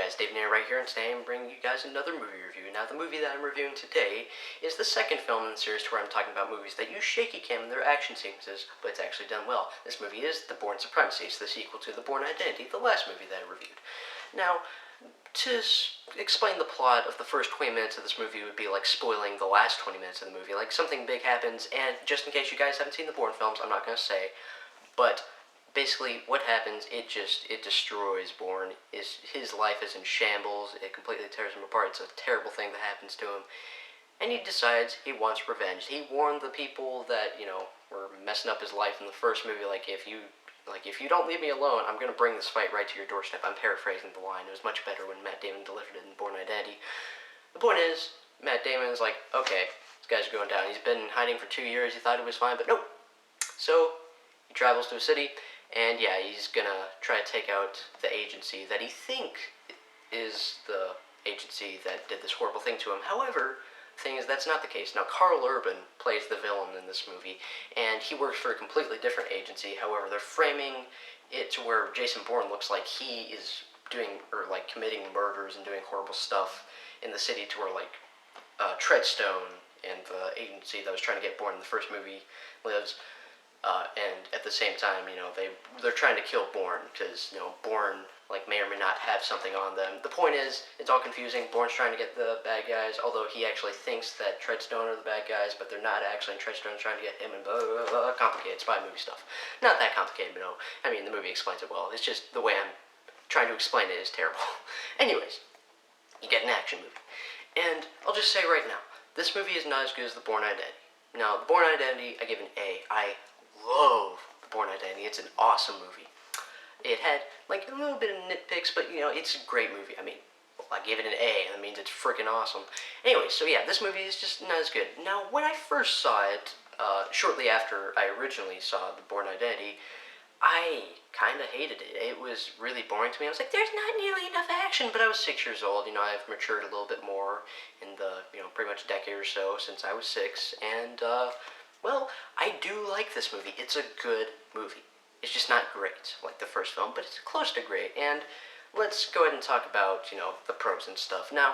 guys, Davinator right here, and today I'm bringing you guys another movie review. Now, the movie that I'm reviewing today is the second film in the series where I'm talking about movies that use shaky cam in their action sequences, but it's actually done well. This movie is the Bourne Supremacy. It's the sequel to the Bourne Identity, the last movie that I reviewed. Now, to explain the plot of the first 20 minutes of this movie would be like spoiling the last 20 minutes of the movie. Like, something big happens, and just in case you guys haven't seen the Bourne films, I'm not going to say, but basically, what happens, it destroys Bourne. His life is in shambles. It completely tears him apart. It's a terrible thing that happens to him. And he decides he wants revenge. He warned the people that, were messing up his life in the first movie, if you don't leave me alone, I'm going to bring this fight right to your doorstep. I'm paraphrasing the line. It was much better when Matt Damon delivered it in Bourne Identity. The point is, Matt Damon is like, okay, this guy's going down. He's been hiding for 2 years. He thought it was fine, but nope. So, he travels to a city, and yeah, he's gonna try to take out the agency that he thinks is the agency that did this horrible thing to him. However, the thing is, that's not the case. Now, Karl Urban plays the villain in this movie, and he works for a completely different agency. However, they're framing it to where Jason Bourne looks like he is committing murders and doing horrible stuff in the city to where, Treadstone and the agency that was trying to get Bourne in the first movie lives. And at the same time, they're trying to kill Bourne because, Bourne, may or may not have something on them. The point is, it's all confusing. Bourne's trying to get the bad guys, although he actually thinks that Treadstone are the bad guys, but they're not actually, and Treadstone's trying to get him, and blah, blah, blah, complicated spy movie stuff. Not that complicated, but no. I mean, the movie explains it well. It's just the way I'm trying to explain it is terrible. Anyways, you get an action movie. And I'll just say right now, this movie is not as good as The Bourne Identity. Now, The Bourne Identity, I give an A. I love The Bourne Identity. It's an awesome movie. It had, a little bit of nitpicks, but, it's a great movie. I mean, I gave it an A, and that means it's freaking awesome. Anyway, so yeah, this movie is just not as good. Now, when I first saw it, shortly after I originally saw The Bourne Identity, I kind of hated it. It was really boring to me. I was like, there's not nearly enough action, but I was 6 years old. I've matured a little bit more in the, pretty much decade or so since I was 6, and, well, I do like this movie. It's a good movie. It's just not great, like the first film, but it's close to great. And let's go ahead and talk about, the pros and stuff. Now,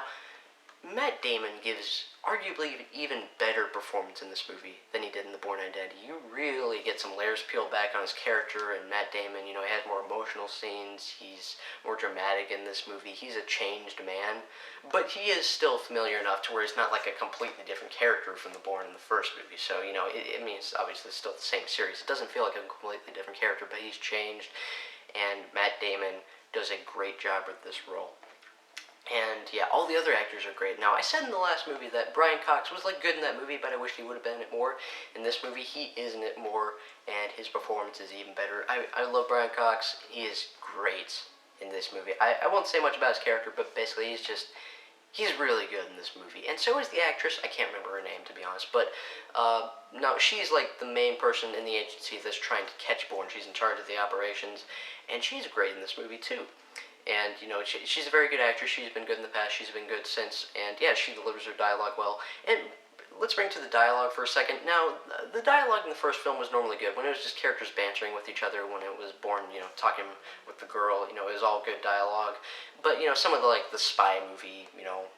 Matt Damon gives arguably an even better performance in this movie than he did in The Bourne Identity. You really get some layers peeled back on his character, and Matt Damon, he has more emotional scenes, he's more dramatic in this movie, he's a changed man, but he is still familiar enough to where he's not like a completely different character from the Bourne in the first movie, so, I mean, it's obviously still the same series. It doesn't feel like a completely different character, but he's changed, and Matt Damon does a great job with this role. And yeah, all the other actors are great. Now, I said in the last movie that Brian Cox was good in that movie, but I wish he would have been in it more. In this movie, he is in it more, and his performance is even better. I love Brian Cox. He is great in this movie. I won't say much about his character, but basically he's really good in this movie. And so is the actress. I can't remember her name, to be honest, but no, she's the main person in the agency that's trying to catch Bourne. She's in charge of the operations, and she's great in this movie too. And, she's a very good actress. She's been good in the past. She's been good since. And, yeah, she delivers her dialogue well. And let's bring to the dialogue for a second. Now, the dialogue in the first film was normally good. When it was just characters bantering with each other, when it was Bourne, talking with the girl, it was all good dialogue. But, some of the spy movie,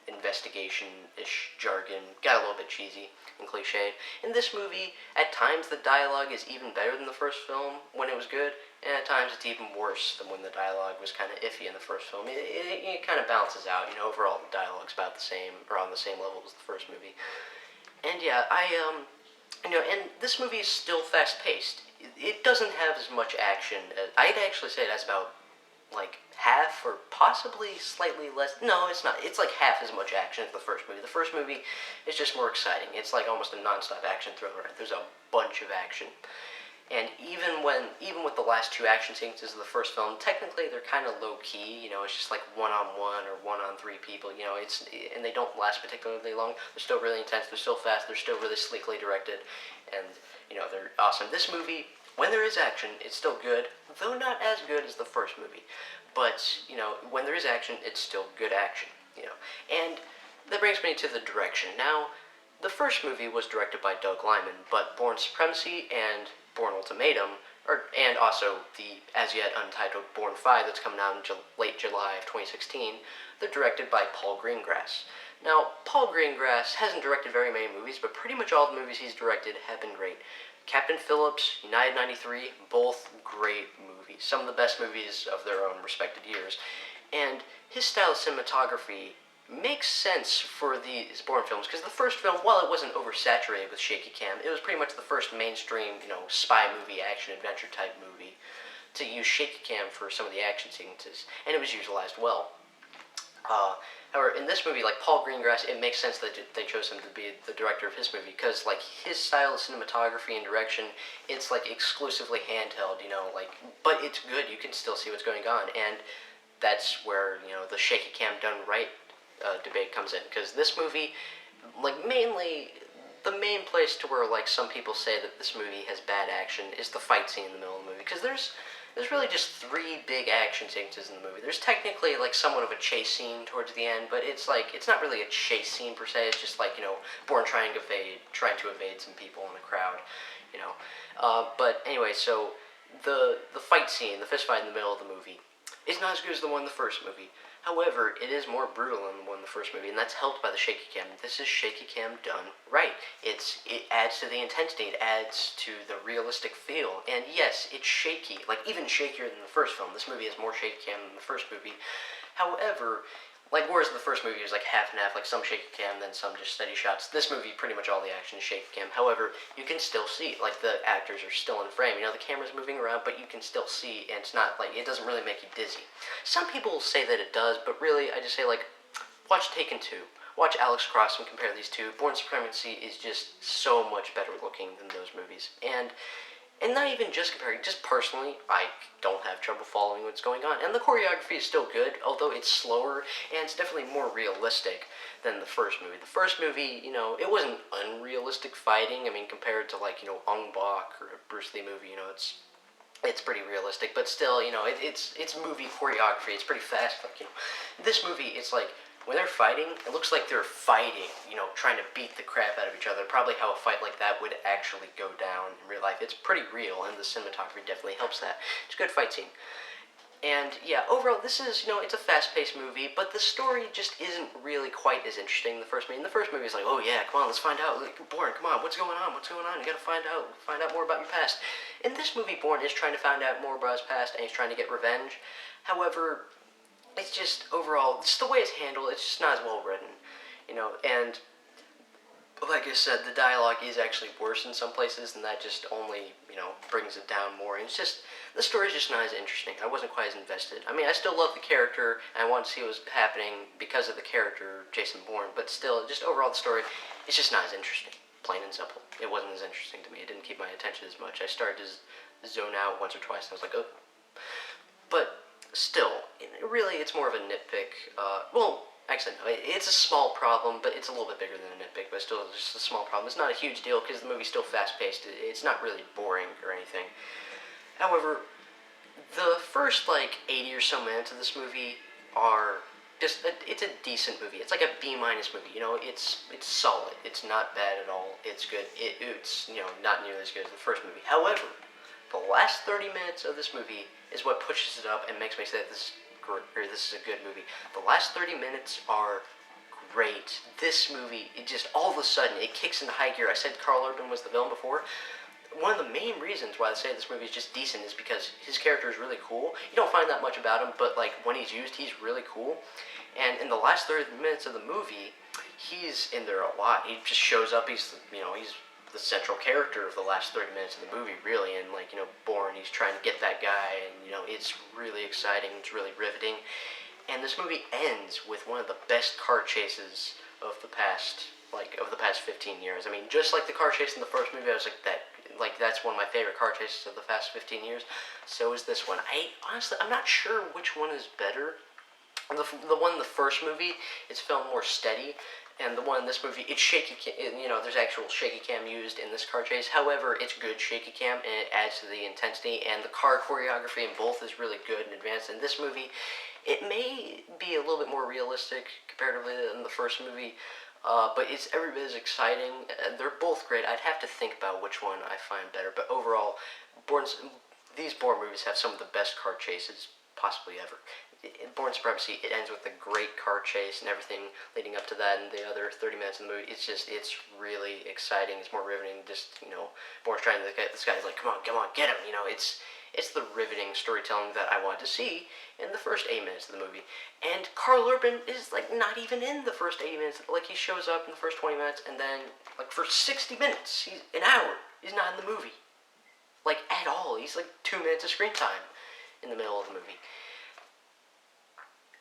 investigation-ish jargon got a little bit cheesy and cliched. In this movie, at times the dialogue is even better than the first film when it was good, and at times it's even worse than when the dialogue was kind of iffy in the first film. It kind of balances out, overall the dialogue's about the same, or on the same level as the first movie. And yeah, and this movie is still fast-paced. It doesn't have as much action as, I'd actually say it has about, half or possibly slightly less. No, it's not. It's half as much action as the first movie. The first movie is just more exciting. It's almost a non-stop action thriller. There's a bunch of action. And even with the last two action sequences of the first film, technically they're kind of low-key, it's just one-on-one or one-on-three people, and they don't last particularly long. They're still really intense, they're still fast, they're still really sleekly directed, and, they're awesome. This movie, when there is action, it's still good, though not as good as the first movie. But, when there is action, it's still good action, And that brings me to the direction. Now, the first movie was directed by Doug Liman, but Bourne Supremacy and Bourne Ultimatum And also the as yet untitled Bourne 5 that's coming out in late July of 2016. They're directed by Paul Greengrass. Now, Paul Greengrass hasn't directed very many movies, but pretty much all the movies he's directed have been great. Captain Phillips, United 93, both great movies. Some of the best movies of their own respected years. And his style of cinematography makes sense for these Bourne films, because the first film, while it wasn't oversaturated with shaky cam, it was pretty much the first mainstream, spy movie, action adventure type movie to use shaky cam for some of the action sequences, and it was utilized well. However, in this movie, like Paul Greengrass, it makes sense that they chose him to be the director of his movie, because like his style of cinematography and direction, it's like exclusively handheld, but it's good. You can still see what's going on, and that's where the shaky cam done right debate comes in, because this movie, like mainly, the main place to where like some people say that this movie has bad action is the fight scene in the middle of the movie, because there's really just 3 big action sequences in the movie. There's technically like somewhat of a chase scene towards the end, but it's not really a chase scene per se. It's just like Bourne trying to evade some people in the crowd, But anyway, so the fight scene, the fist fight in the middle of the movie, is not as good as the one in the first movie. However, it is more brutal than the one in the first movie, and that's helped by the shaky cam. This is shaky cam done right. It adds to the intensity, it adds to the realistic feel, and yes, it's shaky, like even shakier than the first film. This movie has more shaky cam than the first movie. However, like whereas the first movie was like half and half, like some shaky cam, then some just steady shots. This movie, pretty much all the action is shaky cam. However, you can still see, like the actors are still in frame. The camera's moving around, but you can still see, and it's not like, it doesn't really make you dizzy. Some people say that it does, but really, I just say like, watch Taken 2. Watch Alex Cross and compare these two. Bourne Supremacy is just so much better looking than those movies. And not even just comparing, just personally, I don't have trouble following what's going on. And the choreography is still good, although it's slower, and it's definitely more realistic than the first movie. The first movie, it wasn't unrealistic fighting. I mean, compared to like, Ong Bak or a Bruce Lee movie, it's pretty realistic, but still, it's movie choreography. It's pretty fast. Like, this movie, it's like, when they're fighting, it looks like they're fighting, trying to beat the crap out of each other. Probably how a fight like that would actually go down in real life. It's pretty real, and the cinematography definitely helps that. It's a good fight scene. And yeah, overall, this is, it's a fast-paced movie, but the story just isn't really quite as interesting in the first movie. In the first movie, it's like, oh yeah, come on, let's find out. Bourne, come on, what's going on? You gotta find out more about your past. In this movie, Bourne is trying to find out more about his past, and he's trying to get revenge. However, it's just, overall, just the way it's handled, it's just not as well written, and like I said, the dialogue is actually worse in some places, and that just only, brings it down more, and it's just, the story's just not as interesting. I wasn't quite as invested. I mean, I still love the character, and I want to see what was happening because of the character, Jason Bourne, but still, just overall, the story, it's just not as interesting, plain and simple. It wasn't as interesting to me. It didn't keep my attention as much. I started to zone out once or twice, and I was like, oh. But still, really, it's more of a nitpick. Actually, no, it's a small problem, but it's a little bit bigger than a nitpick, but still, it's just a small problem. It's not a huge deal, because the movie's still fast-paced. It's not really boring or anything. However, the first, 80 or so minutes of this movie are just, it's a decent movie. It's like a B-minus movie, it's solid. It's not bad at all. It's good. It's, not nearly as good as the first movie. However, the last 30 minutes of this movie is what pushes it up and makes me say this is a good movie. The last 30 minutes are great. This movie, it just, all of a sudden, it kicks into high gear. I said Karl Urban was the villain before. One of the main reasons why I say this movie is just decent is because his character is really cool. You don't find that much about him, but, when he's used, he's really cool. And in the last 30 minutes of the movie, he's in there a lot. He just shows up, he's the central character of the last 30 minutes of the movie, really, and, Bourne, he's trying to get that guy, and, it's really exciting, it's really riveting, and this movie ends with one of the best car chases of the past 15 years. I mean, just like the car chase in the first movie, I was that's one of my favorite car chases of the past 15 years, so is this one. I'm not sure which one is better. The one in the first movie, it's filmed more steady, and the one in this movie, it's shaky cam, there's actual shaky cam used in this car chase. However, it's good shaky cam, and it adds to the intensity, and the car choreography in both is really good and advanced. In this movie, it may be a little bit more realistic comparatively than the first movie, but it's every bit as exciting. They're both great. I'd have to think about which one I find better, but overall, these Bourne movies have some of the best car chases possibly ever. In Bourne Supremacy, it ends with a great car chase and everything leading up to that, and the other 30 minutes of the movie, it's really exciting. It's more riveting. Just, Bourne's trying to get this guy's like, come on, get him. It's the riveting storytelling that I wanted to see in the first 8 minutes of the movie. And Karl Urban is like not even in the first 80 minutes. Like, he shows up in the first 20 minutes, and then like for 60 minutes, he's an hour, he's not in the movie. Like, at all. He's like 2 minutes of screen time in the middle of the movie.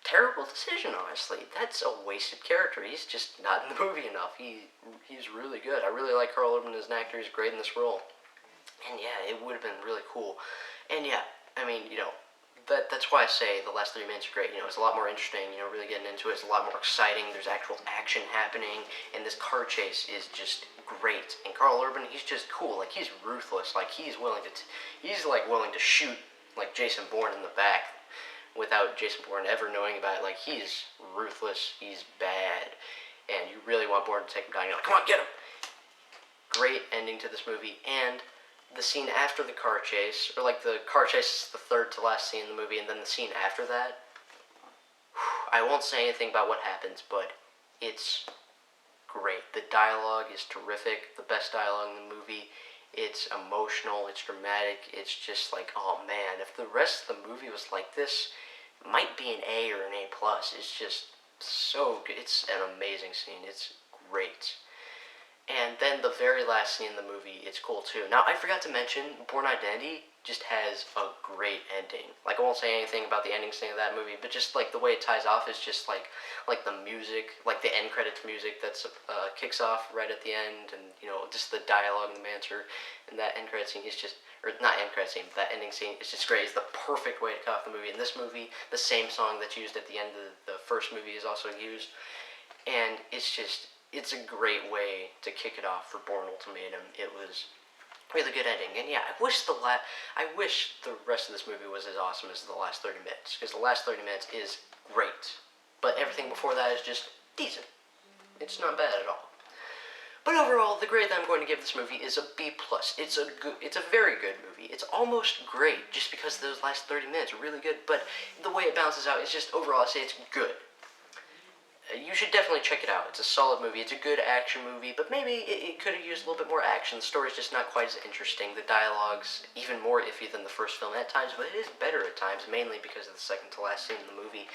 Terrible decision, honestly. That's a wasted character. He's just not in the movie enough. He's really good. I really like Karl Urban as an actor. He's great in this role. And yeah, it would have been really cool. And yeah, I mean, that's why I say the last 3 minutes are great. It's a lot more interesting, really getting into it. It's a lot more exciting. There's actual action happening, and this car chase is just great. And Karl Urban, he's just cool. Like, he's ruthless. Like, he's willing to shoot like Jason Bourne in the back without Jason Bourne ever knowing about it. Like, he's ruthless. He's bad, and you really want Bourne to take him down. You're like, come on, get him. Great ending to this movie. And the scene after the car chase, or like the car chase is the third to last scene in the movie, and then the scene after that, I won't say anything about what happens, but it's great. The dialogue is terrific, the best dialogue in the movie. It's emotional, it's dramatic, it's just like, oh man, if the rest of the movie was like this, it might be an A or an A+. It's just so good. It's an amazing scene. It's great. And then the very last scene in the movie, it's cool too. Now, I forgot to mention, Bourne Identity just has a great ending. Like, I won't say anything about the ending scene of that movie, but just like the way it ties off is just like the music, like the end credits music that's kicks off right at the end, and just the dialogue and the banter, and that end credit scene is just, or not end credit scene, but that ending scene is just great. It's the perfect way to cut off the movie. In this movie, the same song that's used at the end of the first movie is also used, and it's a great way to kick it off for Bourne Ultimatum. It was really good ending, and yeah, I wish the rest of this movie was as awesome as the last 30 minutes, because the last 30 minutes is great, but everything before that is just decent. It's not bad at all. But overall, the grade that I'm going to give this movie is a B+. It's a very good movie. It's almost great, just because those last 30 minutes are really good, but the way it balances out is just, overall, I say it's good. You should definitely check it out. It's a solid movie. It's a good action movie, but maybe it could have used a little bit more action. The story's just not quite as interesting. The dialogue's even more iffy than the first film at times, but it is better at times, mainly because of the second to last scene in the movie.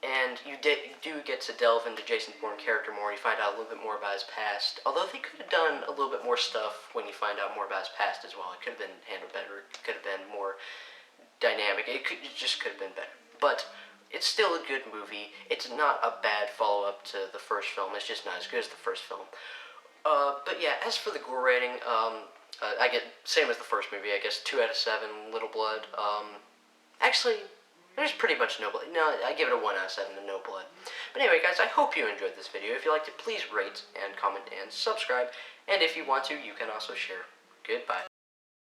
And you do get to delve into Jason Bourne's character more. You find out a little bit more about his past, although they could have done a little bit more stuff when you find out more about his past as well. It could have been handled better. It could have been more dynamic. It just could have been better. But it's still a good movie. It's not a bad follow-up to the first film. It's just not as good as the first film. But yeah, as for the gore rating, I get, same as the first movie, I guess 2 out of 7, little blood. Actually, there's pretty much no blood. No, I give it a 1 out of 7 and no blood. But anyway, guys, I hope you enjoyed this video. If you liked it, please rate and comment and subscribe. And if you want to, you can also share. Goodbye.